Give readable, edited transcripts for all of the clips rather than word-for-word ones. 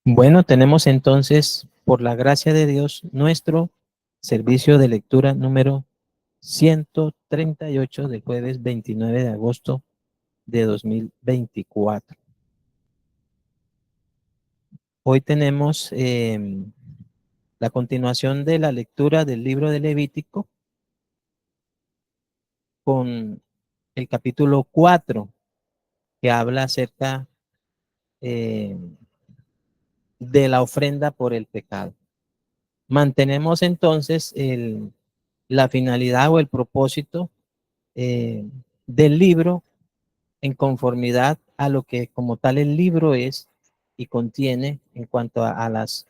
Bueno, tenemos entonces, por la gracia de Dios, nuestro servicio de lectura número 138 del jueves 29 de agosto de 2024. Hoy tenemos la continuación de la lectura del libro de Levítico con el capítulo 4, que habla acerca eh, de la ofrenda por el pecado. Mantenemos entonces la finalidad o el propósito eh, del libro en conformidad a lo que como tal el libro es y contiene en cuanto a las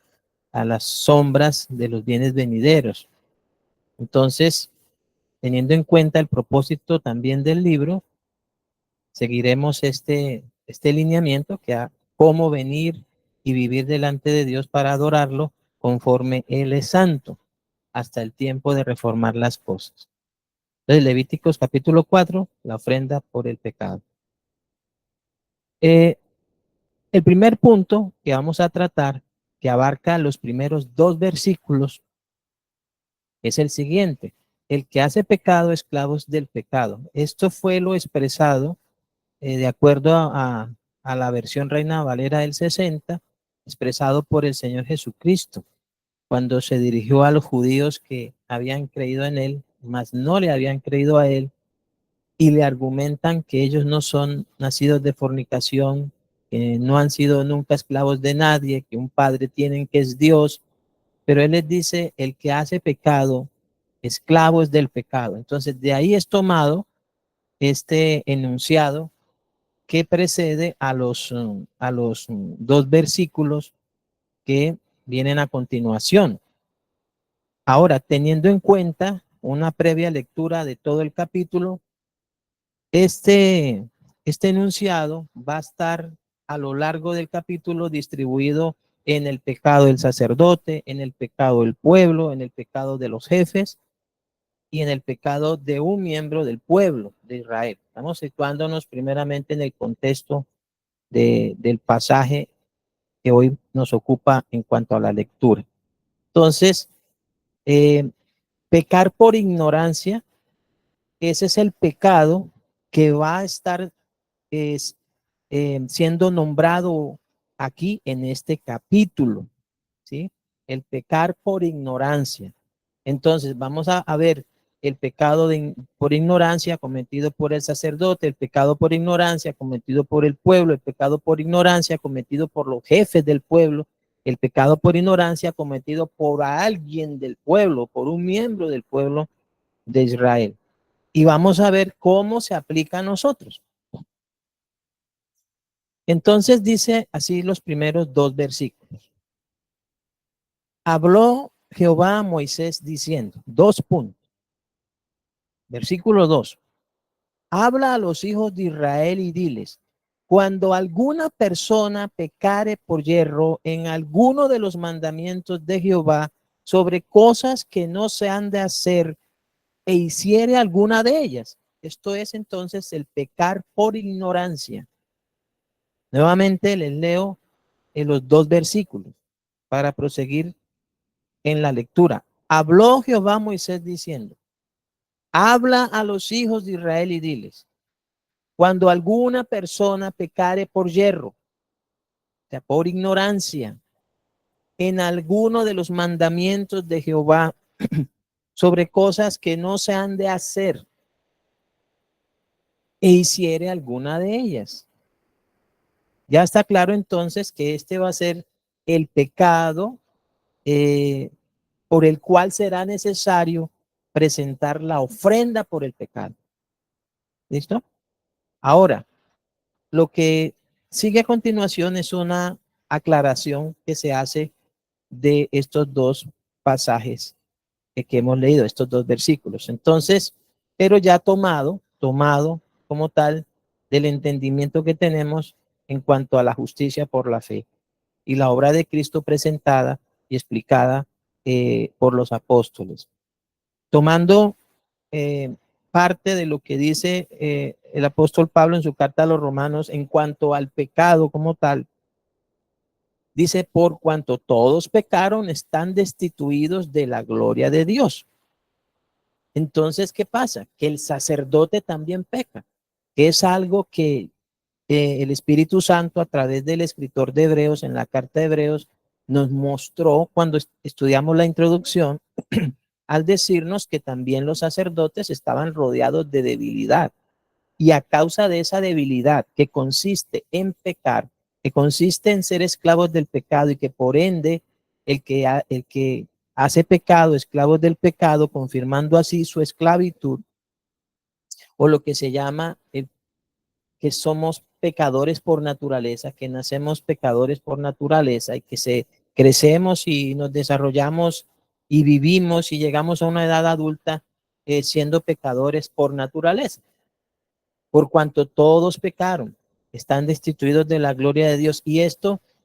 sombras de los bienes venideros. Entonces, teniendo en cuenta el propósito también del libro, seguiremos este lineamiento que a cómo venir y vivir delante de Dios para adorarlo conforme Él es santo, hasta el tiempo de reformar las cosas. Entonces, Levíticos capítulo 4, la ofrenda por el pecado. El primer punto que vamos a tratar, que abarca los primeros dos versículos, es el siguiente: el que hace pecado, esclavos del pecado. Esto fue lo expresado de acuerdo a la versión Reina Valera del 60, expresado por el Señor Jesucristo, cuando se dirigió a los judíos que habían creído en él, mas no le habían creído a él, y le argumentan que ellos no son nacidos de fornicación, que no han sido nunca esclavos de nadie, que un padre tienen que es Dios, pero él les dice: el que hace pecado, esclavo es del pecado. Entonces, de ahí es tomado este enunciado que precede a los dos versículos que vienen a continuación. Ahora, teniendo en cuenta una previa lectura de todo el capítulo, este enunciado va a estar a lo largo del capítulo distribuido en el pecado del sacerdote, en el pecado del pueblo, en el pecado de los jefes y en el pecado de un miembro del pueblo de Israel. Estamos situándonos primeramente en el contexto del pasaje que hoy nos ocupa en cuanto a la lectura. Entonces, eh, pecar por ignorancia, ese es el pecado que va a estar es, siendo nombrado aquí en este capítulo, ¿sí? El pecar por ignorancia. Entonces, vamos a ver el pecado por ignorancia cometido por el sacerdote, el pecado por ignorancia cometido por el pueblo, el pecado por ignorancia cometido por los jefes del pueblo, el pecado por ignorancia cometido por alguien del pueblo, por un miembro del pueblo de Israel. Y vamos a ver cómo se aplica a nosotros. Entonces dice así los primeros dos versículos. Habló Jehová a Moisés diciendo, dos puntos. Versículo 2. Habla a los hijos de Israel y diles: cuando alguna persona pecare por yerro en alguno de los mandamientos de Jehová sobre cosas que no se han de hacer e hiciere alguna de ellas. Esto es entonces el pecar por ignorancia. Nuevamente les leo en los dos versículos para proseguir en la lectura. Habló Jehová a Moisés diciendo: habla a los hijos de Israel y diles: cuando alguna persona pecare por yerro, o sea, por ignorancia, en alguno de los mandamientos de Jehová sobre cosas que no se han de hacer e hiciere alguna de ellas. Ya está claro entonces que este va a ser el pecado por el cual será necesario presentar la ofrenda por el pecado. ¿Listo? Ahora, lo que sigue a continuación es una aclaración que se hace de estos dos pasajes que hemos leído, estos dos versículos. Entonces, pero ya tomado como tal del entendimiento que tenemos en cuanto a la justicia por la fe y la obra de Cristo presentada y explicada por los apóstoles. Tomando parte de lo que dice el apóstol Pablo en su carta a los romanos en cuanto al pecado como tal, Dice, por cuanto todos pecaron, están destituidos de la gloria de Dios. Entonces, ¿qué pasa? Que el sacerdote también peca, que es algo que el Espíritu Santo a través del escritor de Hebreos, en la carta de Hebreos, nos mostró cuando estudiamos la introducción, al decirnos que también los sacerdotes estaban rodeados de debilidad. Y a causa de esa debilidad que consiste en pecar, que consiste en ser esclavos del pecado y que por ende el que hace pecado, esclavos del pecado, confirmando así su esclavitud, o lo que se llama que somos pecadores por naturaleza, que nacemos pecadores por naturaleza y que crecemos y nos desarrollamos y vivimos y llegamos a una edad adulta siendo pecadores por naturaleza. Por cuanto todos pecaron, están destituidos de la gloria de Dios. Y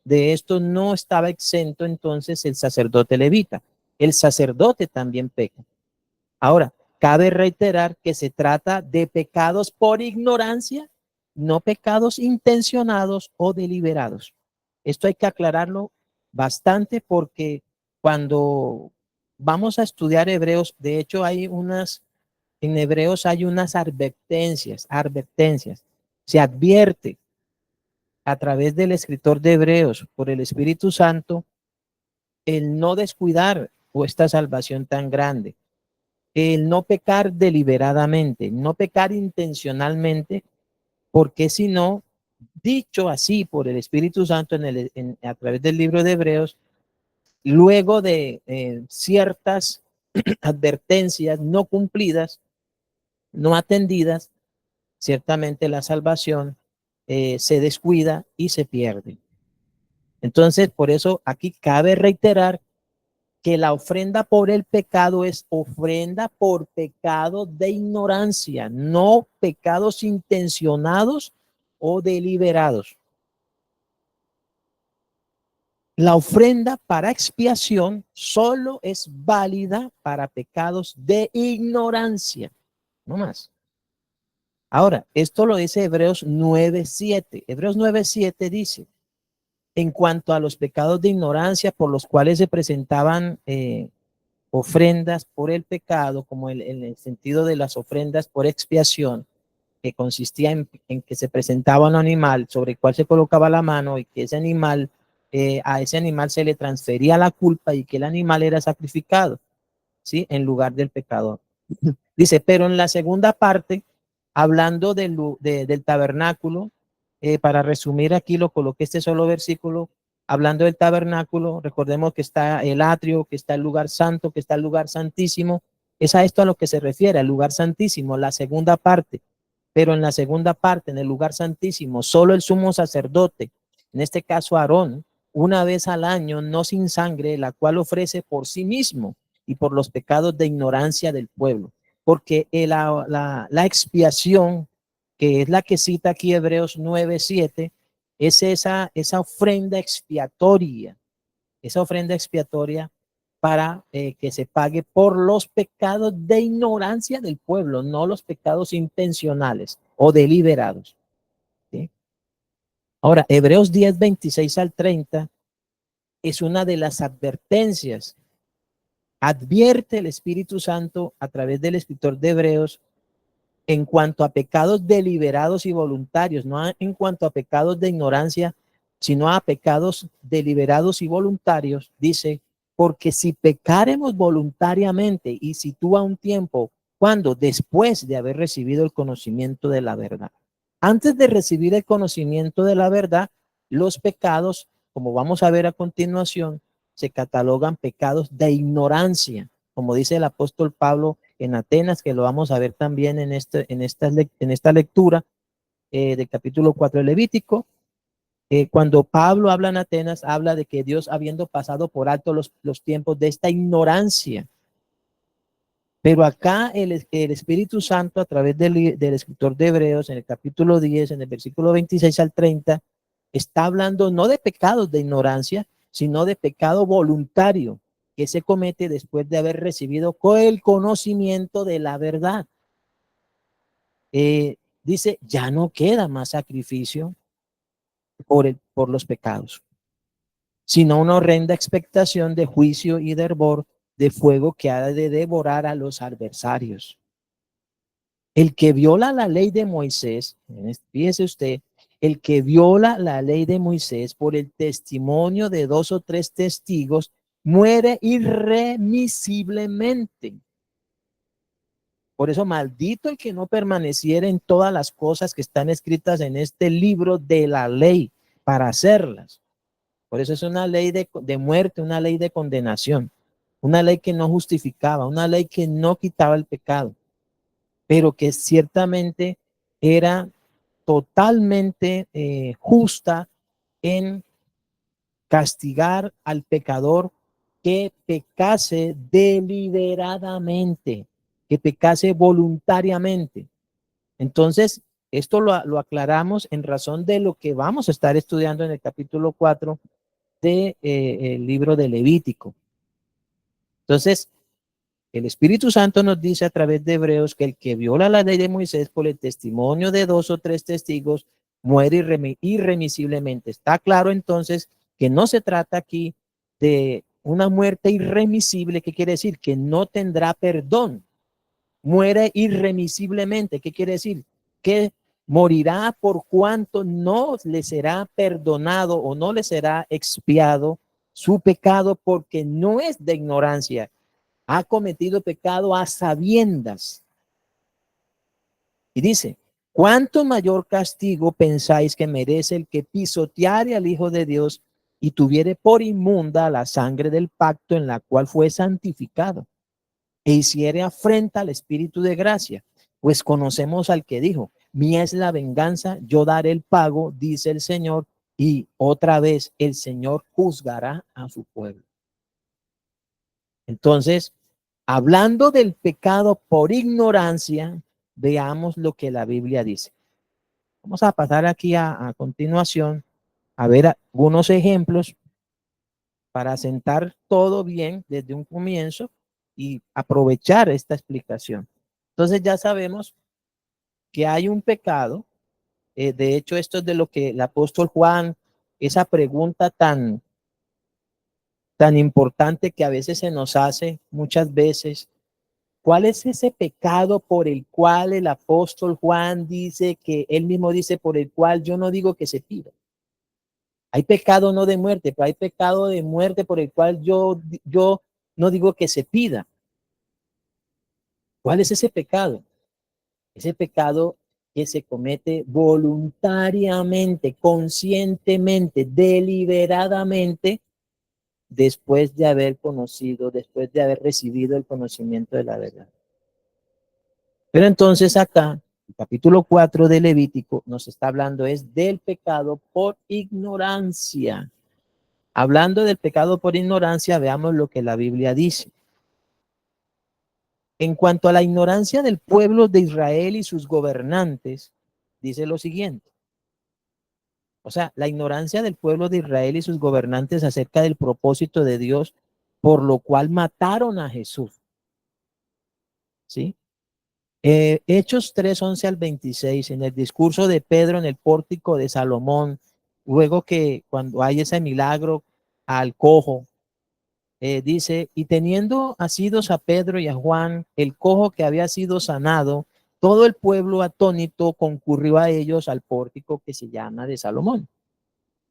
de esto no estaba exento entonces el sacerdote levita. El sacerdote también peca. Ahora, cabe reiterar que se trata de pecados por ignorancia, no pecados intencionados o deliberados. Esto hay que aclararlo bastante porque cuando vamos a estudiar Hebreos, de hecho en Hebreos hay unas advertencias. Se advierte a través del escritor de Hebreos por el Espíritu Santo el no descuidar esta salvación tan grande, el no pecar deliberadamente, no pecar intencionalmente, porque si no, dicho así por el Espíritu Santo a través del libro de Hebreos, luego de ciertas advertencias no cumplidas, no atendidas, ciertamente la salvación se descuida y se pierde. Entonces, por eso aquí cabe reiterar que la ofrenda por el pecado es ofrenda por pecado de ignorancia, no pecados intencionados o deliberados. La ofrenda para expiación solo es válida para pecados de ignorancia, no más. Ahora, esto lo dice Hebreos 9:7. Hebreos 9:7 dice, en cuanto a los pecados de ignorancia por los cuales se presentaban ofrendas por el pecado, como en el sentido de las ofrendas por expiación, que consistía en que se presentaba un animal sobre el cual se colocaba la mano y que ese animal, a ese animal se le transfería la culpa y que el animal era sacrificado, ¿sí? En lugar del pecador. Dice, pero en la segunda parte, hablando del tabernáculo, para resumir aquí lo coloqué este solo versículo, hablando del tabernáculo, recordemos que está el atrio, que está el lugar santo, que está el lugar santísimo, es a esto a lo que se refiere, al lugar santísimo, la segunda parte. Pero en la segunda parte, en el lugar santísimo, solo el sumo sacerdote, en este caso Aarón, una vez al año, no sin sangre, la cual ofrece por sí mismo y por los pecados de ignorancia del pueblo. Porque la expiación, que es la que cita aquí Hebreos 9:7, es esa ofrenda expiatoria para que se pague por los pecados de ignorancia del pueblo, no los pecados intencionales o deliberados. ¿Sí? Ahora, Hebreos 10:26 al 30 es una de las advertencias. Advierte el Espíritu Santo a través del escritor de Hebreos en cuanto a pecados deliberados y voluntarios, no en cuanto a pecados de ignorancia, sino a pecados deliberados y voluntarios. Dice, porque si pecaremos voluntariamente y sitúa un tiempo, ¿cuándo? Después de haber recibido el conocimiento de la verdad. Antes de recibir el conocimiento de la verdad, los pecados, como vamos a ver a continuación, se catalogan pecados de ignorancia, como dice el apóstol Pablo en Atenas, que lo vamos a ver también en esta lectura del capítulo 4 de Levítico. Cuando Pablo habla en Atenas, habla de que Dios, habiendo pasado por alto los tiempos de esta ignorancia, pero acá el Espíritu Santo, a través del escritor de Hebreos, en el capítulo 10, en el versículo 26 al 30, está hablando no de pecados de ignorancia, sino de pecado voluntario que se comete después de haber recibido el conocimiento de la verdad. Dice, ya no queda más sacrificio por los pecados, sino una horrenda expectación de juicio y de hervor de fuego que ha de devorar a los adversarios. El que viola la ley de Moisés, fíjese usted, el que viola la ley de Moisés por el testimonio de 2 o 3 testigos, muere irremisiblemente. Por eso, maldito el que no permaneciera en todas las cosas que están escritas en este libro de la ley para hacerlas. Por eso es una ley de muerte, una ley de condenación, una ley que no justificaba, una ley que no quitaba el pecado, pero que ciertamente era totalmente justa en castigar al pecador que pecase deliberadamente, que pecase voluntariamente. Entonces, esto lo aclaramos en razón de lo que vamos a estar estudiando en el capítulo 4 del libro de Levítico. Entonces, el Espíritu Santo nos dice a través de Hebreos que el que viola la ley de Moisés por el testimonio de 2 o 3 testigos muere irremisiblemente. Está claro entonces que no se trata aquí de una muerte irremisible, ¿qué quiere decir? Que no tendrá perdón. Muere irremisiblemente, ¿qué quiere decir? Que morirá por cuanto no le será perdonado o no le será expiado su pecado, porque no es de ignorancia, ha cometido pecado a sabiendas. Y dice, ¿cuánto mayor castigo pensáis que merece el que pisoteare al Hijo de Dios y tuviere por inmunda la sangre del pacto en la cual fue santificado e hiciere afrenta al Espíritu de gracia? Pues conocemos al que dijo, mía es la venganza, yo daré el pago, dice el Señor, y otra vez el Señor juzgará a su pueblo. Entonces, hablando del pecado por ignorancia, veamos lo que la Biblia dice. Vamos a pasar aquí a continuación a ver algunos ejemplos para sentar todo bien desde un comienzo y aprovechar esta explicación. Entonces ya sabemos que hay un pecado. De hecho, esto es de lo que el apóstol Juan, esa pregunta tan importante que a veces se nos hace muchas veces. ¿Cuál es ese pecado por el cual el apóstol Juan dice que él mismo dice por el cual yo no digo que se pida? Hay pecado no de muerte, pero hay pecado de muerte por el cual yo no digo que se pida. ¿Cuál es ese pecado? Ese pecado que se comete voluntariamente, conscientemente, deliberadamente, después de haber conocido, después de haber recibido el conocimiento de la verdad. Pero entonces acá, el capítulo 4 de Levítico nos está hablando es del pecado por ignorancia. Hablando del pecado por ignorancia, veamos lo que la Biblia dice. En cuanto a la ignorancia del pueblo de Israel y sus gobernantes, dice lo siguiente. O sea, la ignorancia del pueblo de Israel y sus gobernantes acerca del propósito de Dios, por lo cual mataron a Jesús. ¿Sí? Hechos 3, 11 al 26, en el discurso de Pedro en el pórtico de Salomón, luego que cuando hay ese milagro al cojo, dice, y teniendo asidos a Pedro y a Juan, el cojo que había sido sanado, todo el pueblo atónito concurrió a ellos al pórtico que se llama de Salomón.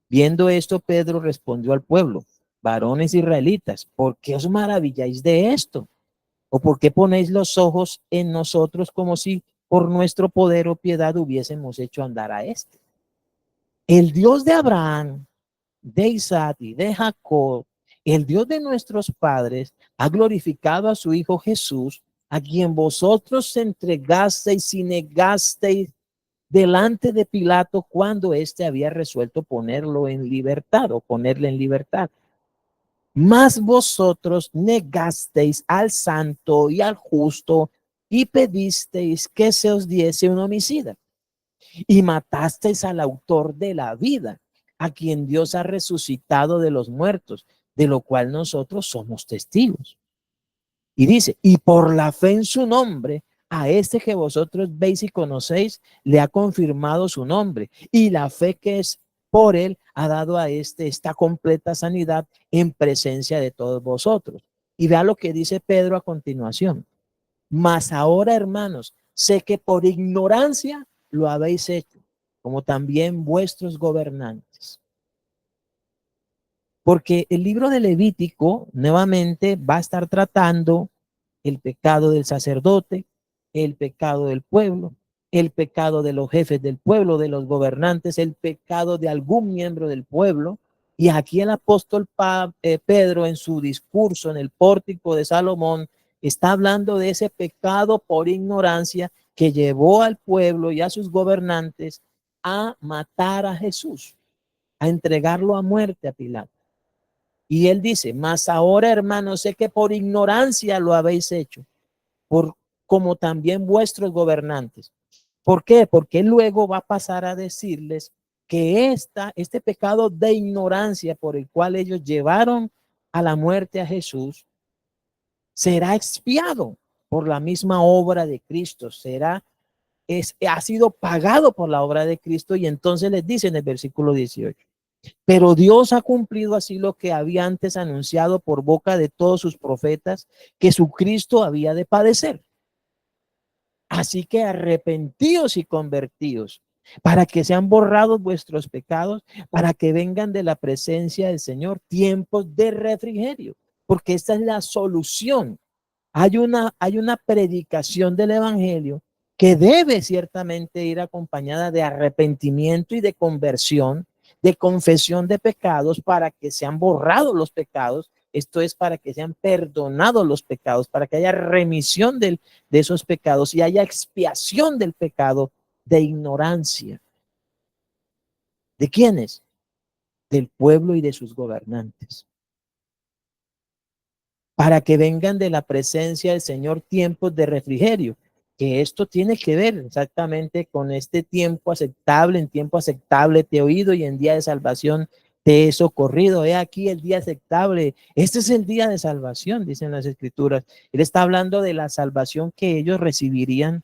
Viendo esto, Pedro respondió al pueblo, varones israelitas, ¿por qué os maravilláis de esto? ¿O por qué ponéis los ojos en nosotros como si por nuestro poder o piedad hubiésemos hecho andar a este? El Dios de Abraham, de Isaac y de Jacob, el Dios de nuestros padres, ha glorificado a su Hijo Jesús, a quien vosotros entregasteis y negasteis delante de Pilato cuando éste había resuelto ponerlo en libertad o ponerle en libertad. Mas vosotros negasteis al santo y al justo y pedisteis que se os diese un homicida y matasteis al autor de la vida, a quien Dios ha resucitado de los muertos, de lo cual nosotros somos testigos. Y dice, y por la fe en su nombre, a este que vosotros veis y conocéis, le ha confirmado su nombre, y la fe que es por él ha dado a esta completa sanidad en presencia de todos vosotros. Y vea lo que dice Pedro a continuación. Mas ahora, hermanos, sé que por ignorancia lo habéis hecho, como también vuestros gobernantes. Porque el libro de Levítico nuevamente va a estar tratando el pecado del sacerdote, el pecado del pueblo, el pecado de los jefes del pueblo, de los gobernantes, el pecado de algún miembro del pueblo. Y aquí el apóstol Pedro en su discurso en el pórtico de Salomón está hablando de ese pecado por ignorancia que llevó al pueblo y a sus gobernantes a matar a Jesús, a entregarlo a muerte a Pilato. Y él dice, mas ahora, hermanos, sé que por ignorancia lo habéis hecho, por, como también vuestros gobernantes. ¿Por qué? Porque él luego va a pasar a decirles que este pecado de ignorancia por el cual ellos llevaron a la muerte a Jesús será expiado por la misma obra de Cristo, ha sido pagado por la obra de Cristo. Y entonces les dice en el versículo 18, pero Dios ha cumplido así lo que había antes anunciado por boca de todos sus profetas, que su Cristo había de padecer. Así que arrepentíos y convertíos, para que sean borrados vuestros pecados, para que vengan de la presencia del Señor tiempos de refrigerio, porque esta es la solución. Hay una predicación del evangelio que debe ciertamente ir acompañada de arrepentimiento y de conversión, de confesión de pecados para que sean borrados los pecados. Esto es para que sean perdonados los pecados, para que haya remisión de esos pecados y haya expiación del pecado de ignorancia. ¿De quiénes? Del pueblo y de sus gobernantes. Para que vengan de la presencia del Señor tiempos de refrigerio, que esto tiene que ver exactamente con este tiempo aceptable. En tiempo aceptable te he oído y en día de salvación te he socorrido. He aquí el día aceptable. Este es el día de salvación, dicen las escrituras. Él está hablando de la salvación que ellos recibirían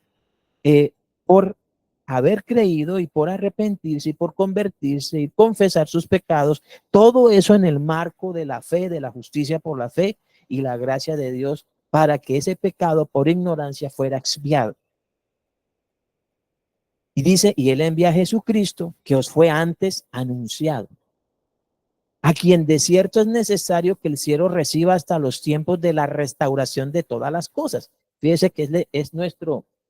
por haber creído y por arrepentirse y por convertirse y confesar sus pecados. Todo eso en el marco de la fe, de la justicia por la fe y la gracia de Dios, para que ese pecado por ignorancia fuera expiado. Y dice, y él envía a Jesucristo, que os fue antes anunciado, a quien de cierto es necesario que el cielo reciba hasta los tiempos de la restauración de todas las cosas. Fíjese que es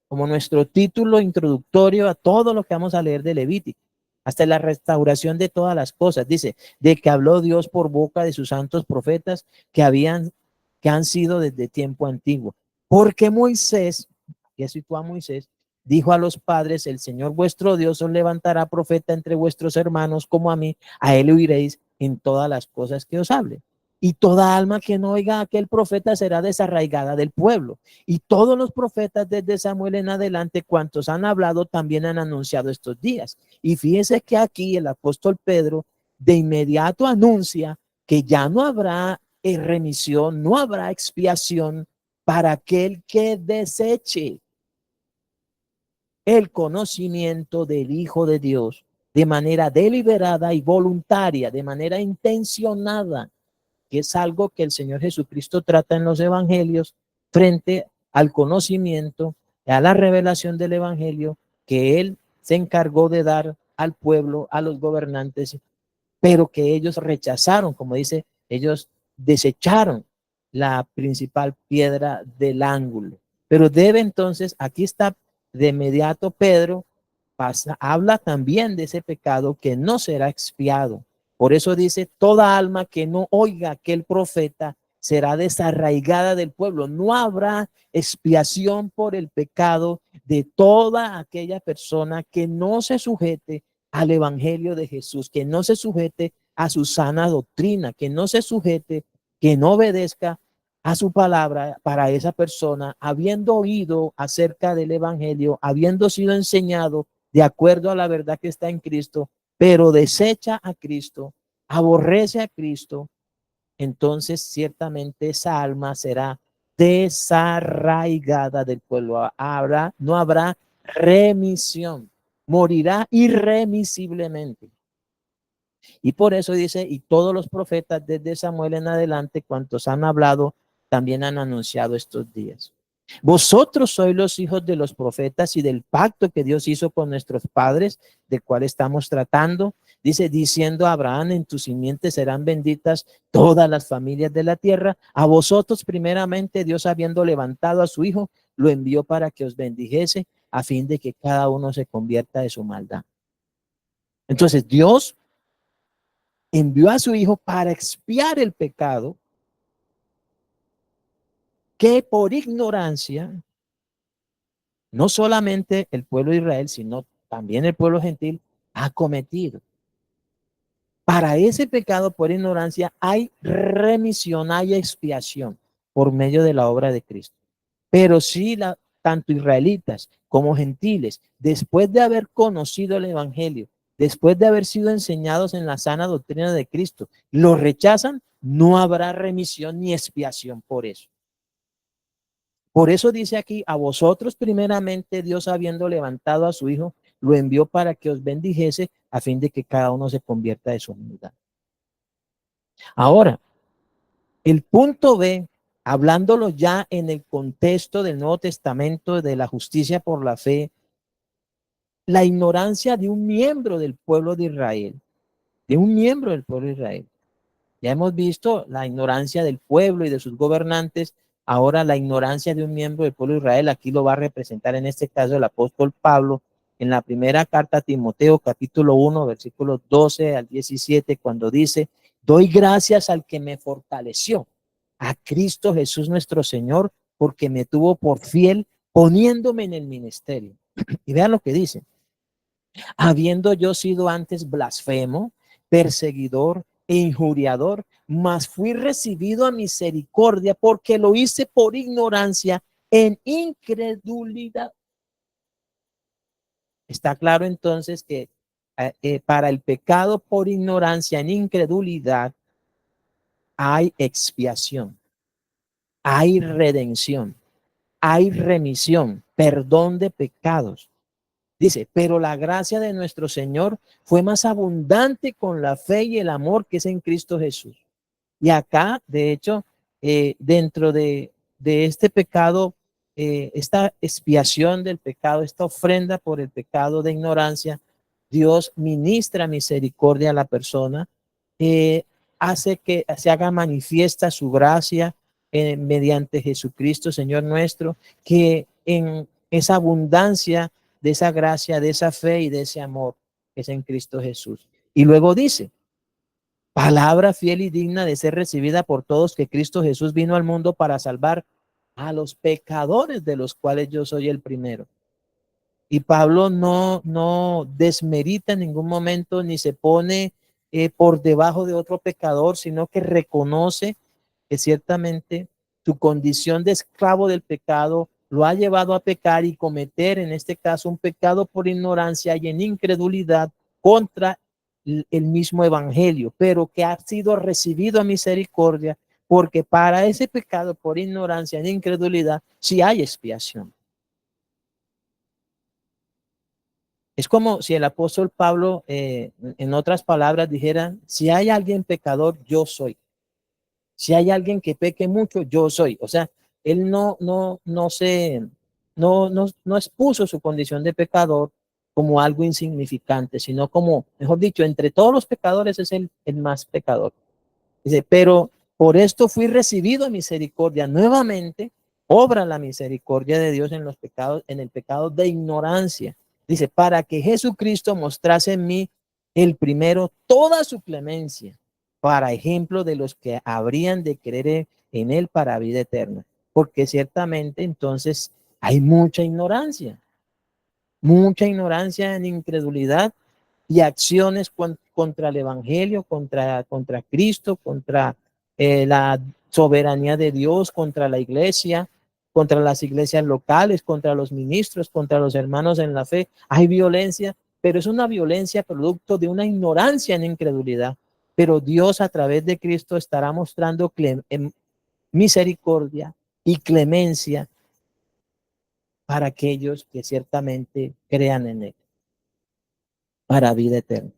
como nuestro título introductorio a todo lo que vamos a leer de Levítico, hasta la restauración de todas las cosas. Dice, de que habló Dios por boca de sus santos profetas que han sido desde tiempo antiguo. Porque Moisés, ya citó a Moisés, dijo a los padres, el Señor vuestro Dios os levantará profeta entre vuestros hermanos como a mí, a él oiréis en todas las cosas que os hable. Y toda alma que no oiga a aquel profeta será desarraigada del pueblo. Y todos los profetas desde Samuel en adelante, cuantos han hablado, también han anunciado estos días. Y fíjese que aquí el apóstol Pedro de inmediato anuncia que ya no habrá remisión, no habrá expiación para aquel que deseche el conocimiento del Hijo de Dios de manera deliberada y voluntaria, de manera intencionada, que es algo que el Señor Jesucristo trata en los evangelios frente al conocimiento, a la revelación del evangelio que él se encargó de dar al pueblo, a los gobernantes, pero que ellos rechazaron. Como dice, ellos desecharon la principal piedra del ángulo. Pero debe entonces, aquí está de inmediato Pedro, habla también de ese pecado que no será expiado. Por eso dice, toda alma que no oiga aquel profeta será desarraigada del pueblo. No habrá expiación por el pecado de toda aquella persona que no se sujete al evangelio de Jesús, que no se sujete a su sana doctrina, que no se sujete, que no obedezca a su palabra. Para esa persona, habiendo oído acerca del evangelio, habiendo sido enseñado de acuerdo a la verdad que está en Cristo, pero desecha a Cristo, aborrece a Cristo, entonces ciertamente esa alma será desarraigada del pueblo. No habrá remisión, morirá irremisiblemente. Y por eso dice, y todos los profetas desde Samuel en adelante, cuantos han hablado, también han anunciado estos días. Vosotros sois los hijos de los profetas y del pacto que Dios hizo con nuestros padres, del cual estamos tratando. Dice, diciendo a Abraham, en tu simiente serán benditas todas las familias de la tierra. A vosotros primeramente Dios, habiendo levantado a su hijo, lo envió para que os bendijese, a fin de que cada uno se convierta de su maldad. Entonces Dios envió a su hijo para expiar el pecado que por ignorancia, no solamente el pueblo de Israel, sino también el pueblo gentil ha cometido. Para ese pecado por ignorancia hay remisión, hay expiación por medio de la obra de Cristo. Pero si tanto israelitas como gentiles, después de haber conocido el evangelio, después de haber sido enseñados en la sana doctrina de Cristo, lo rechazan, no habrá remisión ni expiación por eso. Por eso dice aquí, a vosotros primeramente Dios, habiendo levantado a su hijo, lo envió para que os bendijese, a fin de que cada uno se convierta de su humildad. Ahora, el punto B, hablándolo ya en el contexto del Nuevo Testamento, de la justicia por la fe, la ignorancia de un miembro del pueblo de Israel, de un miembro del pueblo de Israel. Ya hemos visto la ignorancia del pueblo y de sus gobernantes. Ahora la ignorancia de un miembro del pueblo de Israel, aquí lo va a representar en este caso el apóstol Pablo en la primera carta a Timoteo, capítulo 1, versículos 12 al 17, cuando dice, doy gracias al que me fortaleció, a Cristo Jesús nuestro Señor, porque me tuvo por fiel poniéndome en el ministerio. Y vean lo que dice, habiendo yo sido antes blasfemo, perseguidor e injuriador, mas fui recibido a misericordia porque lo hice por ignorancia en incredulidad. Está claro entonces que para el pecado por ignorancia en incredulidad hay expiación, hay redención, hay remisión, perdón de pecados. Dice, pero la gracia de nuestro Señor fue más abundante con la fe y el amor que es en Cristo Jesús. Y acá, de hecho, dentro de este pecado, esta expiación del pecado, esta ofrenda por el pecado de ignorancia, Dios ministra misericordia a la persona, eh, hace que se haga manifiesta su gracia mediante Jesucristo, Señor nuestro, que en esa abundancia de esa gracia, de esa fe y de ese amor que es en Cristo Jesús. Y luego dice, palabra fiel y digna de ser recibida por todos, que Cristo Jesús vino al mundo para salvar a los pecadores, de los cuales yo soy el primero. Y Pablo no desmerita en ningún momento ni se pone por debajo de otro pecador, sino que reconoce que ciertamente tu condición de esclavo del pecado lo ha llevado a pecar y cometer, en este caso, un pecado por ignorancia y en incredulidad contra el mismo evangelio, pero que ha sido recibido a misericordia, porque para ese pecado por ignorancia e incredulidad sí hay expiación. Es como si el apóstol Pablo, en otras palabras, dijera, si hay alguien pecador, yo soy. Si hay alguien que peque mucho, yo soy. O sea, él no expuso su condición de pecador como algo insignificante, sino como, mejor dicho, entre todos los pecadores es el más pecador. Dice, pero por esto fui recibido a misericordia. Nuevamente, obra la misericordia de Dios en los pecados, en el pecado de ignorancia. Dice, para que Jesucristo mostrase en mí el primero toda su clemencia, para ejemplo de los que habrían de creer en él para vida eterna. Porque ciertamente entonces hay mucha ignorancia en incredulidad y acciones contra el Evangelio, contra Cristo, contra la soberanía de Dios, contra la iglesia, contra las iglesias locales, contra los ministros, contra los hermanos en la fe. Hay violencia, pero es una violencia producto de una ignorancia en incredulidad. Pero Dios a través de Cristo estará mostrando misericordia y clemencia para aquellos que ciertamente crean en él, para vida eterna.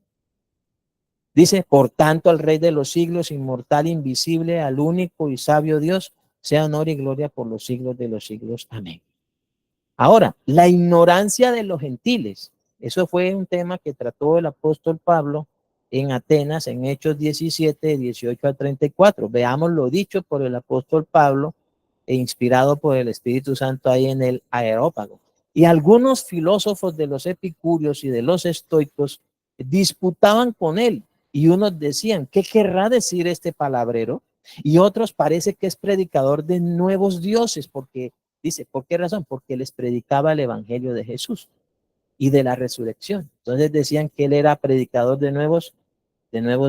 Dice, por tanto, al Rey de los siglos, inmortal, invisible, al único y sabio Dios, sea honor y gloria por los siglos de los siglos. Amén. Ahora, la ignorancia de los gentiles. Eso fue un tema que trató el apóstol Pablo en Atenas, en Hechos 17, 18 a 34. Veamos lo dicho por el apóstol Pablo e inspirado por el Espíritu Santo ahí en el Areópago. Y algunos filósofos de los epicúreos y de los estoicos disputaban con él, y unos decían, ¿qué querrá decir este palabrero? Y otros parece que es predicador de nuevos dioses, porque dice, ¿por qué razón? Porque les predicaba el evangelio de Jesús y de la resurrección. Entonces decían que él era predicador de nuevos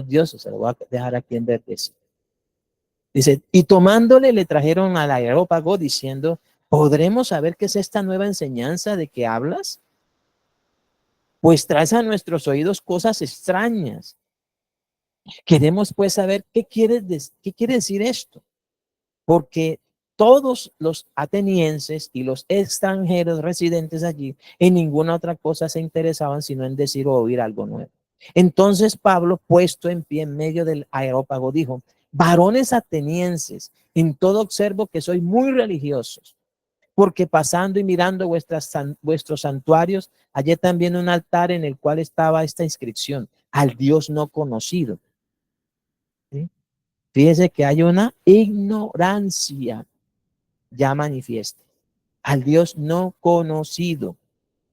dioses. Se lo voy a dejar aquí en verde. Dice, y tomándole le trajeron al Areópago diciendo, ¿podremos saber qué es esta nueva enseñanza de que hablas? Pues traes a nuestros oídos cosas extrañas. Queremos pues saber qué quiere decir esto. Porque todos los atenienses y los extranjeros residentes allí en ninguna otra cosa se interesaban sino en decir o oír algo nuevo. Entonces Pablo, puesto en pie en medio del Areópago, dijo, varones atenienses, en todo observo que sois muy religiosos, porque pasando y mirando vuestros santuarios, hallé también un altar en el cual estaba esta inscripción, al Dios no conocido. ¿Sí? Fíjese que hay una ignorancia ya manifiesta, al Dios no conocido,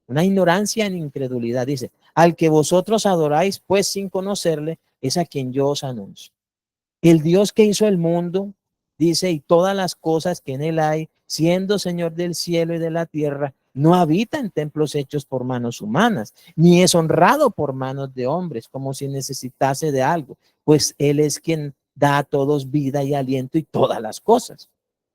una ignorancia en incredulidad. Dice, al que vosotros adoráis, pues sin conocerle, es a quien yo os anuncio. El Dios que hizo el mundo, dice, y todas las cosas que en él hay, siendo Señor del cielo y de la tierra, no habita en templos hechos por manos humanas, ni es honrado por manos de hombres, como si necesitase de algo, pues él es quien da a todos vida y aliento y todas las cosas.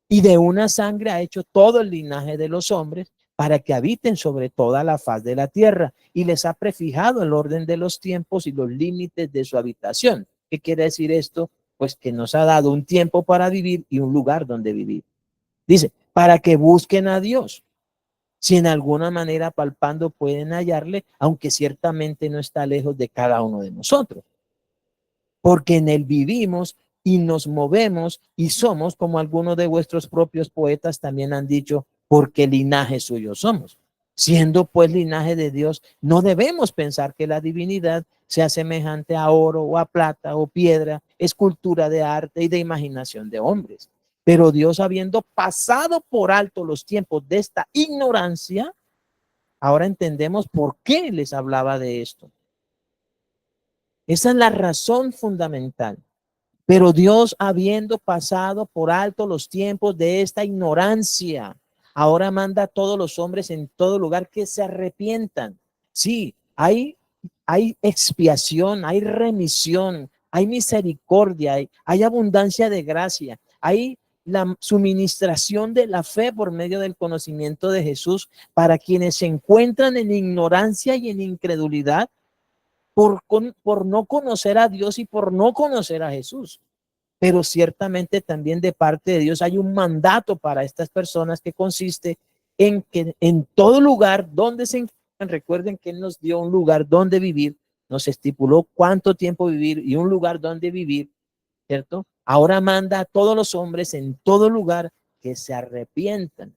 Y de una sangre ha hecho todo el linaje de los hombres para que habiten sobre toda la faz de la tierra, y les ha prefijado el orden de los tiempos y los límites de su habitación. ¿Qué quiere decir esto? Pues que nos ha dado un tiempo para vivir y un lugar donde vivir. Dice, para que busquen a Dios. Si en alguna manera palpando pueden hallarle, aunque ciertamente no está lejos de cada uno de nosotros, porque en él vivimos y nos movemos y somos, como algunos de vuestros propios poetas también han dicho, porque linaje suyo somos. Siendo pues linaje de Dios, no debemos pensar que la divinidad sea semejante a oro o a plata o piedra, escultura de arte y de imaginación de hombres. Pero Dios, habiendo pasado por alto los tiempos de esta ignorancia, ahora entendemos por qué les hablaba de esto. Esa es la razón fundamental. Pero Dios, habiendo pasado por alto los tiempos de esta ignorancia, ahora manda a todos los hombres en todo lugar que se arrepientan. Sí, hay expiación, hay remisión, hay misericordia, hay abundancia de gracia, hay la suministración de la fe por medio del conocimiento de Jesús para quienes se encuentran en ignorancia y en incredulidad por no conocer a Dios y por no conocer a Jesús. Pero ciertamente también de parte de Dios hay un mandato para estas personas que consiste en que en todo lugar donde se encuentran, recuerden que Él nos dio un lugar donde vivir, nos estipuló cuánto tiempo vivir y un lugar donde vivir, ¿cierto? Ahora manda a todos los hombres en todo lugar que se arrepientan,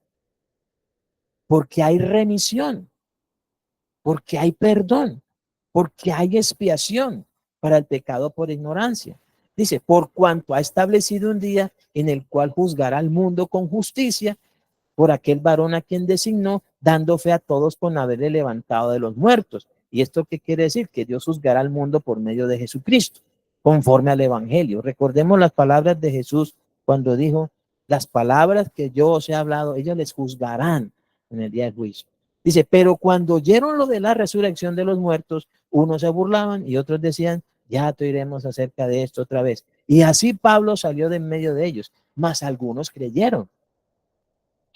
porque hay remisión, porque hay perdón, porque hay expiación para el pecado por ignorancia. Dice, por cuanto ha establecido un día en el cual juzgará al mundo con justicia por aquel varón a quien designó, dando fe a todos con haberle levantado de los muertos. ¿Y esto qué quiere decir? Que Dios juzgará al mundo por medio de Jesucristo, conforme al Evangelio. Recordemos las palabras de Jesús cuando dijo, las palabras que yo os he hablado, ellas les juzgarán en el día del juicio. Dice, pero cuando oyeron lo de la resurrección de los muertos, unos se burlaban y otros decían, ya te oiremos acerca de esto otra vez. Y así Pablo salió de en medio de ellos, mas algunos creyeron,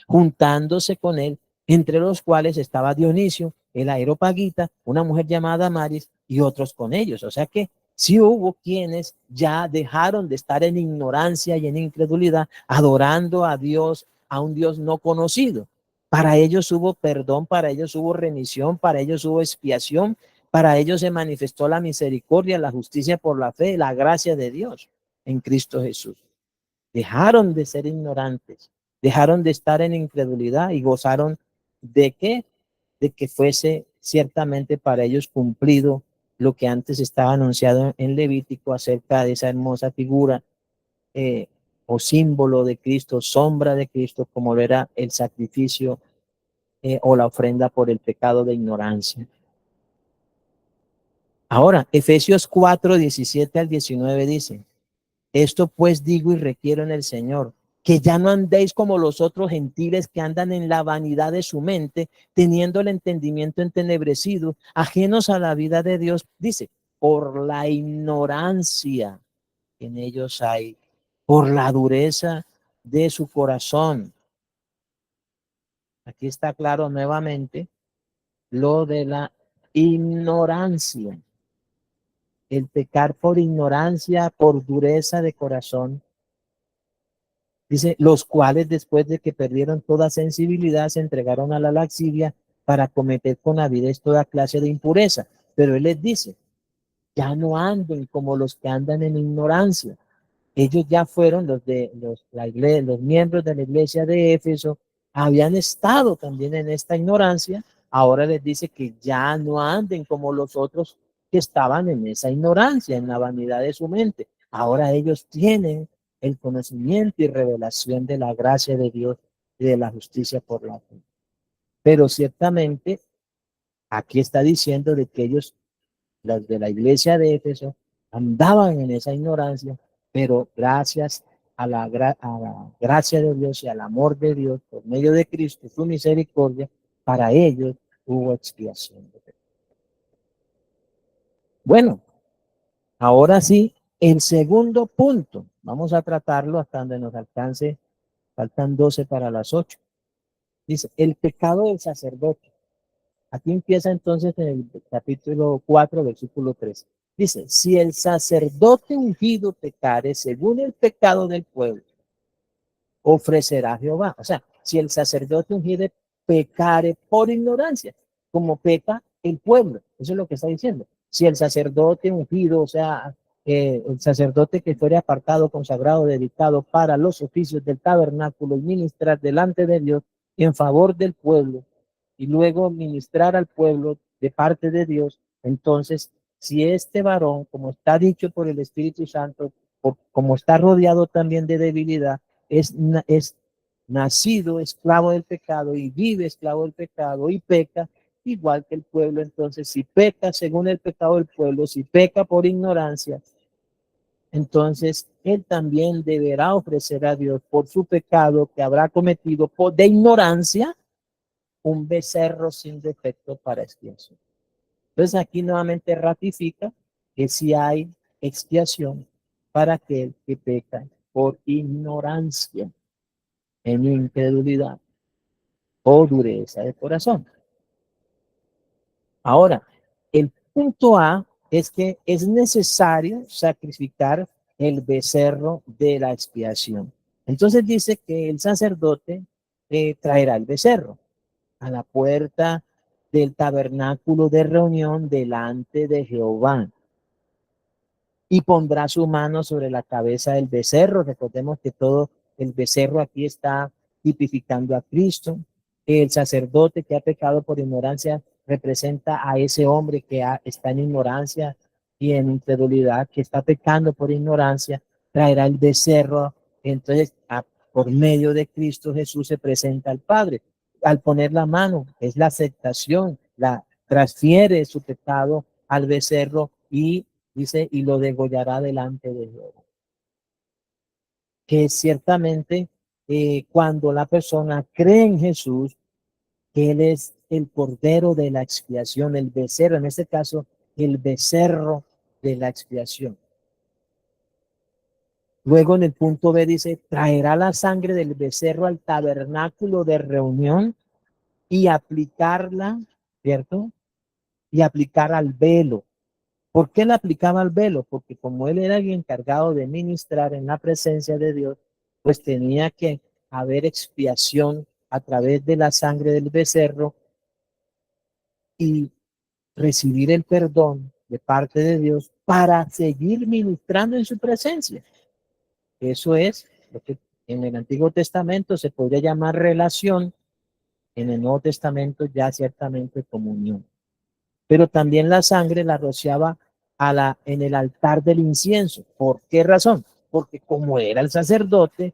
juntándose con él, entre los cuales estaba Dionisio, el Areopagita, una mujer llamada Maris y otros con ellos. O sea que sí hubo quienes ya dejaron de estar en ignorancia y en incredulidad, adorando a Dios, a un Dios no conocido. Para ellos hubo perdón, para ellos hubo remisión, para ellos hubo expiación, Para ellos se manifestó la misericordia, la justicia por la fe, la gracia de Dios en Cristo Jesús. Dejaron de ser ignorantes, dejaron de estar en incredulidad y gozaron de qué, de que fuese ciertamente para ellos cumplido lo que antes estaba anunciado en Levítico acerca de esa hermosa figura o símbolo de Cristo, sombra de Cristo, como lo era el sacrificio o la ofrenda por el pecado de ignorancia. Ahora, Efesios 4, 17 al 19 dice, esto pues digo y requiero en el Señor, que ya no andéis como los otros gentiles que andan en la vanidad de su mente, teniendo el entendimiento entenebrecido, ajenos a la vida de Dios, dice, por la ignorancia que en ellos hay, por la dureza de su corazón. Aquí está claro nuevamente lo de la ignorancia, el pecar por ignorancia, por dureza de corazón. Dice, los cuales después de que perdieron toda sensibilidad se entregaron a la laxivia para cometer con avidez toda clase de impureza. Pero él les dice, ya no anden como los que andan en ignorancia. Ellos ya fueron los miembros de la iglesia de Éfeso, habían estado también en esta ignorancia. Ahora les dice que ya no anden como los otros que estaban en esa ignorancia, en la vanidad de su mente. Ahora ellos tienen el conocimiento y revelación de la gracia de Dios y de la justicia por la fe. Pero ciertamente aquí está diciendo de que ellos, los de la iglesia de Éfeso, andaban en esa ignorancia, pero gracias a la gracia de Dios y al amor de Dios por medio de Cristo, su misericordia, para ellos hubo expiación. Bueno, ahora sí, el segundo punto, vamos a tratarlo hasta donde nos alcance, faltan 12 para las 8. Dice, el pecado del sacerdote. Aquí empieza entonces en el capítulo 4, versículo 3. Dice, si el sacerdote ungido pecare según el pecado del pueblo, ofrecerá a Jehová. O sea, si el sacerdote ungido pecare por ignorancia, como peca el pueblo. Eso es lo que está diciendo. Si el sacerdote ungido, o sea, el sacerdote que fuere apartado, consagrado, dedicado para los oficios del tabernáculo y ministrar delante de Dios en favor del pueblo, y luego ministrar al pueblo de parte de Dios, entonces, si este varón, como está dicho por el Espíritu Santo, como está rodeado también de debilidad, es nacido esclavo del pecado y vive esclavo del pecado y peca, igual que el pueblo, entonces, si peca según el pecado del pueblo, si peca por ignorancia, entonces él también deberá ofrecer a Dios por su pecado que habrá cometido de ignorancia, un becerro sin defecto para expiación. Entonces aquí nuevamente ratifica que si hay expiación para aquel que peca por ignorancia, en incredulidad o dureza de corazón. Ahora, el punto A es que es necesario sacrificar el becerro de la expiación. Entonces dice que el sacerdote traerá el becerro a la puerta del tabernáculo de reunión delante de Jehová y pondrá su mano sobre la cabeza del becerro. Recordemos que todo el becerro aquí está tipificando a Cristo. El sacerdote que ha pecado por ignorancia representa a ese hombre que está en ignorancia y en incredulidad, que está pecando por ignorancia, traerá el becerro. Entonces, por medio de Cristo Jesús se presenta al Padre. Al poner la mano, es la aceptación, la transfiere su pecado al becerro y dice, y lo degollará delante de Jehová. Que ciertamente cuando la persona cree en Jesús, que Él es el cordero de la expiación, el becerro, en este caso, el becerro de la expiación. Luego en el punto B dice, traerá la sangre del becerro al tabernáculo de reunión y aplicarla, ¿cierto? Y aplicar al velo. ¿Por qué le aplicaba al velo? Porque como él era el encargado de ministrar en la presencia de Dios, pues tenía que haber expiación a través de la sangre del becerro y recibir el perdón de parte de Dios para seguir ministrando en su presencia. Eso es lo que en el Antiguo Testamento se podría llamar relación, en el Nuevo Testamento ya ciertamente comunión. Pero también la sangre la rociaba en el altar del incienso. ¿Por qué razón? Porque como era el sacerdote,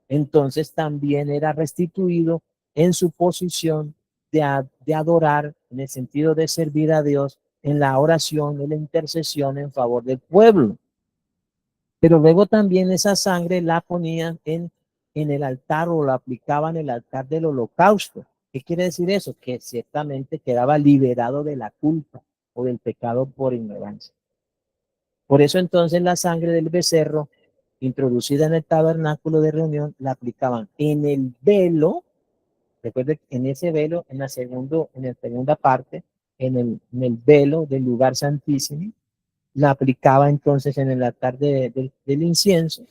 entonces también era restituido en su posición de adorar, en el sentido de servir a Dios en la oración, en la intercesión en favor del pueblo. Pero luego también esa sangre la ponían en el altar o la aplicaban en el altar del holocausto. ¿Qué quiere decir eso? Que ciertamente quedaba liberado de la culpa o del pecado por ignorancia. Por eso entonces la sangre del becerro introducida en el tabernáculo de reunión la aplicaban en el velo. Recuerde que en ese velo, en la segunda parte, en el velo del lugar santísimo, la aplicaba entonces en el altar del incienso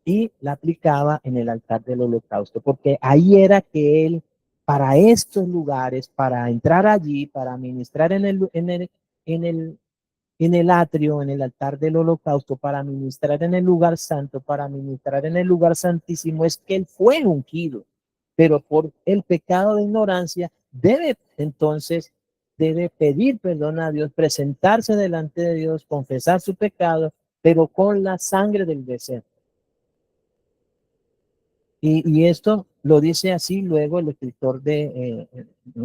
y la aplicaba en el altar del holocausto, porque ahí era que él, para estos lugares, para entrar allí, para ministrar en el, en el atrio, en el altar del holocausto, para ministrar en el lugar santo, para ministrar en el lugar santísimo, es que él fue ungido, pero por el pecado de ignorancia debe pedir perdón a Dios, presentarse delante de Dios, confesar su pecado, pero con la sangre del becerro. Y esto lo dice así luego el escritor en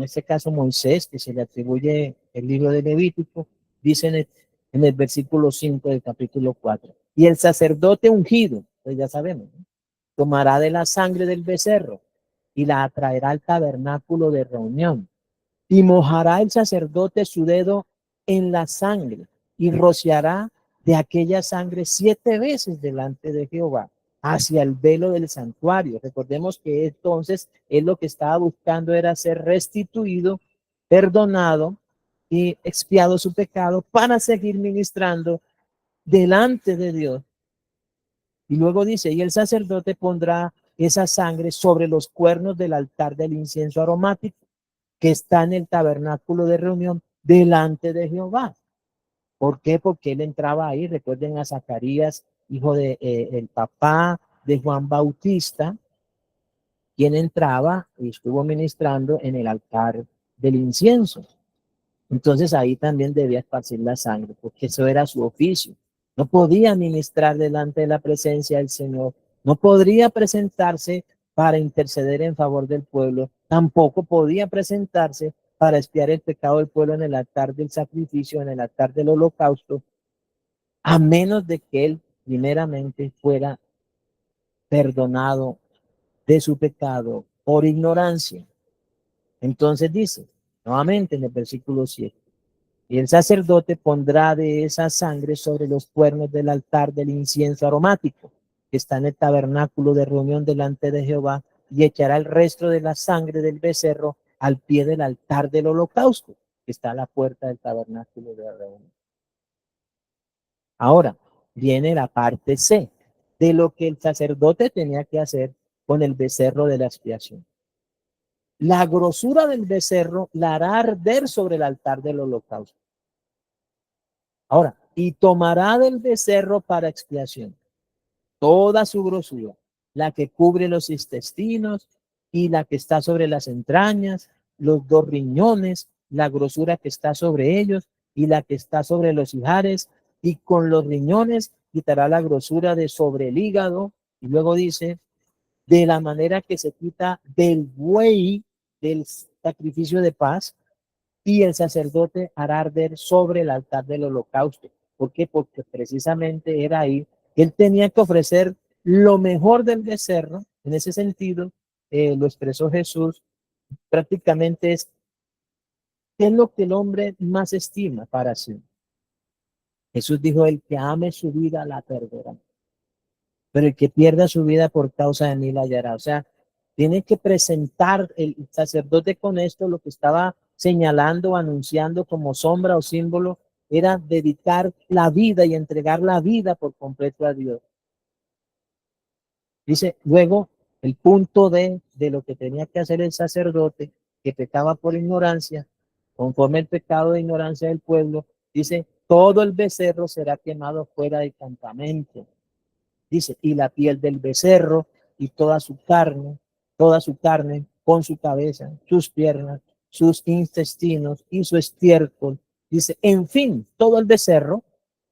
este caso Moisés, que se le atribuye el libro de Levítico, dice en el versículo 5 del capítulo 4. Y el sacerdote ungido, pues ya sabemos, ¿no?, tomará de la sangre del becerro y la traerá al tabernáculo de reunión. Y mojará el sacerdote su dedo en la sangre y rociará de aquella sangre 7 veces delante de Jehová hacia el velo del santuario. Recordemos que entonces él lo que estaba buscando era ser restituido, perdonado y expiado su pecado para seguir ministrando delante de Dios. Y luego dice, y el sacerdote pondrá esa sangre sobre los cuernos del altar del incienso aromático que está en el tabernáculo de reunión delante de Jehová. ¿Por qué? Porque él entraba ahí. Recuerden a Zacarías, hijo de el papá de Juan Bautista, quien entraba y estuvo ministrando en el altar del incienso. Entonces ahí también debía esparcir la sangre, porque eso era su oficio. No podía ministrar delante de la presencia del Señor, no podría presentarse para interceder en favor del pueblo, tampoco podía presentarse para expiar el pecado del pueblo en el altar del sacrificio, en el altar del holocausto, a menos de que él primeramente fuera perdonado de su pecado por ignorancia. Entonces dice, nuevamente en el versículo 7, y el sacerdote pondrá de esa sangre sobre los cuernos del altar del incienso aromático, que está en el tabernáculo de reunión delante de Jehová, y echará el resto de la sangre del becerro al pie del altar del holocausto, que está a la puerta del tabernáculo de reunión. Ahora, viene la parte C, de lo que el sacerdote tenía que hacer con el becerro de la expiación. La grosura del becerro la hará arder sobre el altar del holocausto. Ahora, y tomará del becerro para expiación toda su grosura, la que cubre los intestinos y la que está sobre las entrañas, los 2 riñones, la grosura que está sobre ellos y la que está sobre los ijares, y con los riñones quitará la grosura de sobre el hígado. Y luego dice, de la manera que se quita del buey del sacrificio de paz, y el sacerdote hará arder sobre el altar del holocausto. ¿Por qué? Porque precisamente era ahí que él tenía que ofrecer lo mejor del becerro. En ese sentido, lo expresó Jesús, prácticamente ¿qué es lo que el hombre más estima para sí? Jesús dijo, el que ame su vida la perderá, pero el que pierda su vida por causa de mí la hallará. O sea, tiene que presentar el sacerdote con esto, lo que estaba señalando, anunciando como sombra o símbolo, era dedicar la vida y entregar la vida por completo a Dios. Dice, luego, el punto de lo que tenía que hacer el sacerdote, que pecaba por ignorancia, conforme el pecado de ignorancia del pueblo, dice, todo el becerro será quemado fuera del campamento. Dice, y la piel del becerro y toda su carne, con su cabeza, sus piernas, sus intestinos y su estiércol. Dice, en fin, todo el becerro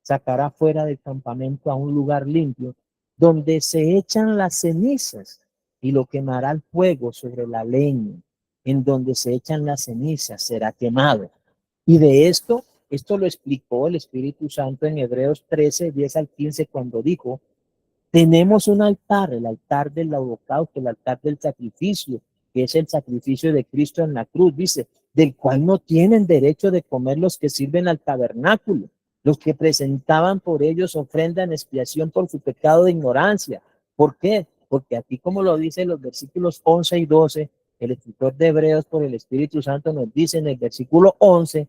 sacará fuera del campamento a un lugar limpio, donde se echan las cenizas y lo quemará el fuego sobre la leña. En donde se echan las cenizas será quemado. Y de esto lo explicó el Espíritu Santo en Hebreos 13, 10 al 15, cuando dijo, tenemos un altar, el altar del holocausto, el altar del sacrificio, que es el sacrificio de Cristo en la cruz, dice, del cual no tienen derecho de comer los que sirven al tabernáculo, los que presentaban por ellos ofrenda en expiación por su pecado de ignorancia. ¿Por qué? Porque aquí, como lo dice los versículos 11 y 12, el escritor de Hebreos por el Espíritu Santo nos dice en el versículo 11,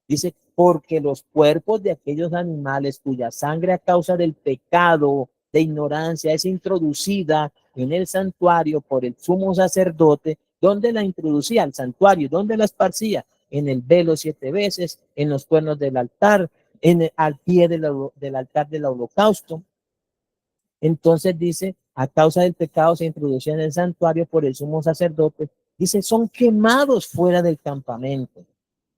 dice, porque los cuerpos de aquellos animales cuya sangre a causa del pecado de ignorancia es introducida en el santuario por el sumo sacerdote, ¿dónde la introducía? Al santuario, ¿dónde la esparcía? En el velo 7 veces, en los cuernos del altar, al pie del altar del holocausto. Entonces dice, a causa del pecado se introducía en el santuario por el sumo sacerdote. Dice, son quemados fuera del campamento.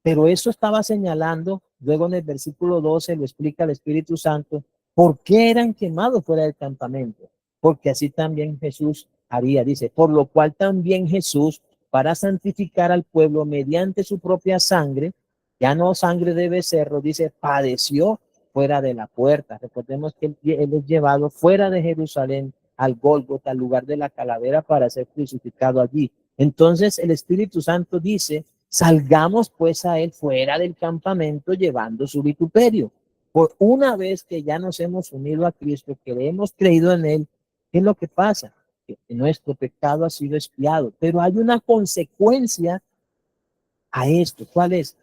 Pero eso estaba señalando, luego en el versículo 12 lo explica el Espíritu Santo, ¿por qué eran quemados fuera del campamento? Porque así también Jesús haría, dice, por lo cual también Jesús, para santificar al pueblo mediante su propia sangre, ya no sangre de becerro, dice, padeció fuera de la puerta. Recordemos que él es llevado fuera de Jerusalén al Gólgota, al lugar de la calavera, para ser crucificado allí. Entonces el Espíritu Santo dice, salgamos pues a él fuera del campamento llevando su vituperio. Por una vez que ya nos hemos unido a Cristo, que le hemos creído en él, ¿qué es lo que pasa? Que nuestro pecado ha sido expiado, pero hay una consecuencia a esto. ¿Cuál es?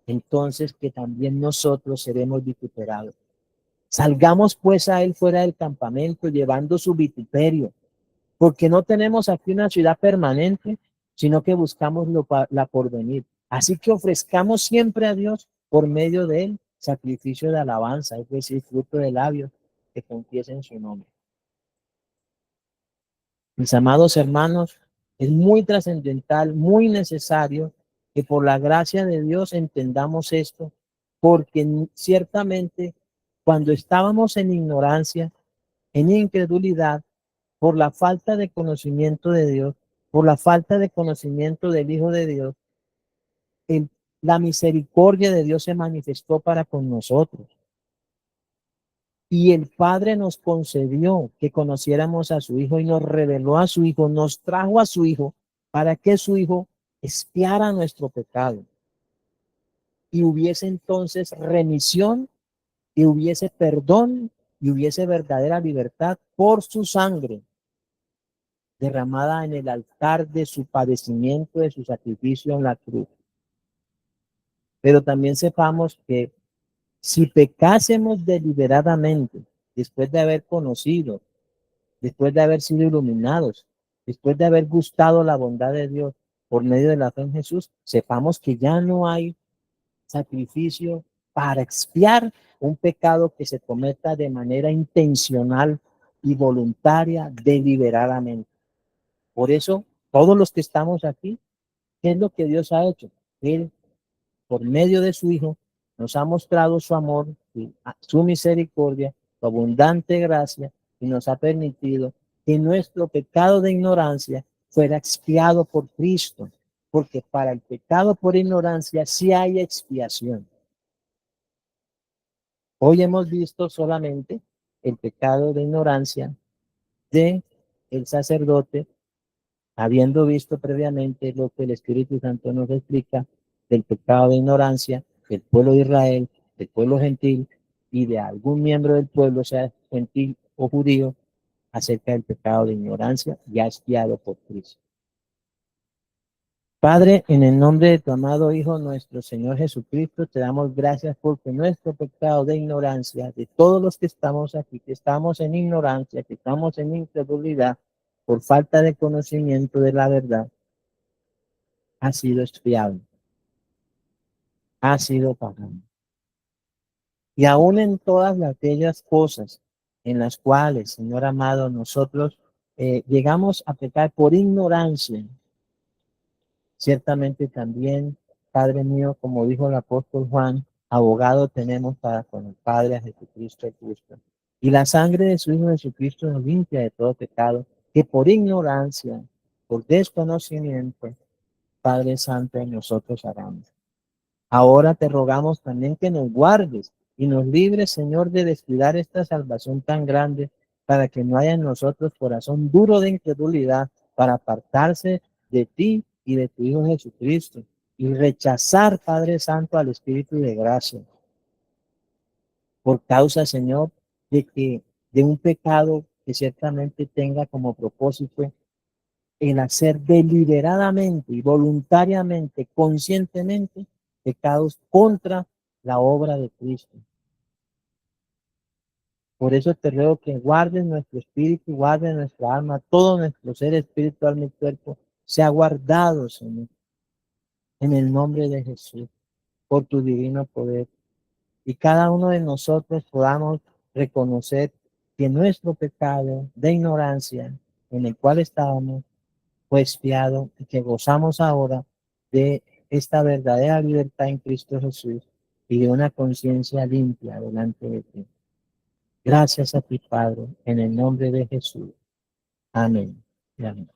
Entonces que también nosotros seremos vituperados. Salgamos pues a él fuera del campamento llevando su vituperio, porque no tenemos aquí una ciudad permanente, sino que buscamos la porvenir. Así que ofrezcamos siempre a Dios por medio de él sacrificio de alabanza, es decir, fruto de labios que confiesen su nombre. Mis amados hermanos, es muy trascendental, muy necesario que por la gracia de Dios entendamos esto, porque ciertamente cuando estábamos en ignorancia, en incredulidad, por la falta de conocimiento de Dios, por la falta de conocimiento del Hijo de Dios, el, la misericordia de Dios se manifestó para con nosotros. Y el Padre nos concedió que conociéramos a su Hijo y nos reveló a su Hijo, nos trajo a su Hijo para que su Hijo expiara nuestro pecado. Y hubiese entonces remisión, y hubiese perdón, y hubiese verdadera libertad por su sangre derramada en el altar de su padecimiento, de su sacrificio en la cruz. Pero también sepamos que si pecásemos deliberadamente, después de haber conocido, después de haber sido iluminados, después de haber gustado la bondad de Dios por medio de la fe en Jesús, sepamos que ya no hay sacrificio para expiar un pecado que se cometa de manera intencional y voluntaria, deliberadamente. Por eso, todos los que estamos aquí, ¿qué es lo que Dios ha hecho? Él, por medio de su Hijo, nos ha mostrado su amor, su misericordia, su abundante gracia, y nos ha permitido que nuestro pecado de ignorancia fuera expiado por Cristo, porque para el pecado por ignorancia sí hay expiación. Hoy hemos visto solamente el pecado de ignorancia de el sacerdote, habiendo visto previamente lo que el Espíritu Santo nos explica del pecado de ignorancia del pueblo de Israel, del pueblo gentil y de algún miembro del pueblo, sea gentil o judío, acerca del pecado de ignorancia ya expiado por Cristo. Padre, en el nombre de tu amado Hijo, nuestro Señor Jesucristo, te damos gracias porque nuestro pecado de ignorancia, de todos los que estamos aquí, que estamos en ignorancia, que estamos en incredulidad, por falta de conocimiento de la verdad, ha sido expiado. ha sido pagado. Y aún en todas las bellas cosas en las cuales, Señor amado, nosotros llegamos a pecar por ignorancia, ciertamente también, Padre mío, como dijo el apóstol Juan, abogado tenemos para con el Padre a Jesucristo el justo. Y la sangre de su Hijo Jesucristo nos limpia de todo pecado, que por ignorancia, por desconocimiento, Padre Santo, nosotros hagamos. Ahora te rogamos también que nos guardes y nos libres, Señor, de descuidar esta salvación tan grande, para que no haya en nosotros corazón duro de incredulidad, para apartarse de ti y de tu Hijo Jesucristo, y rechazar, Padre Santo, al Espíritu de gracia, por causa, Señor, de un pecado que ciertamente tenga como propósito el hacer deliberadamente y voluntariamente, conscientemente, pecados contra la obra de Cristo. Por eso te ruego que guardes nuestro espíritu, guardes nuestra alma, todo nuestro ser espiritual, mi cuerpo, sea guardado, Señor, en el nombre de Jesús, por tu divino poder. Y cada uno de nosotros podamos reconocer que nuestro pecado de ignorancia en el cual estábamos fue expiado y que gozamos ahora de esta verdadera libertad en Cristo Jesús y de una conciencia limpia delante de ti. Gracias a ti, Padre, en el nombre de Jesús. Amén. Y amén.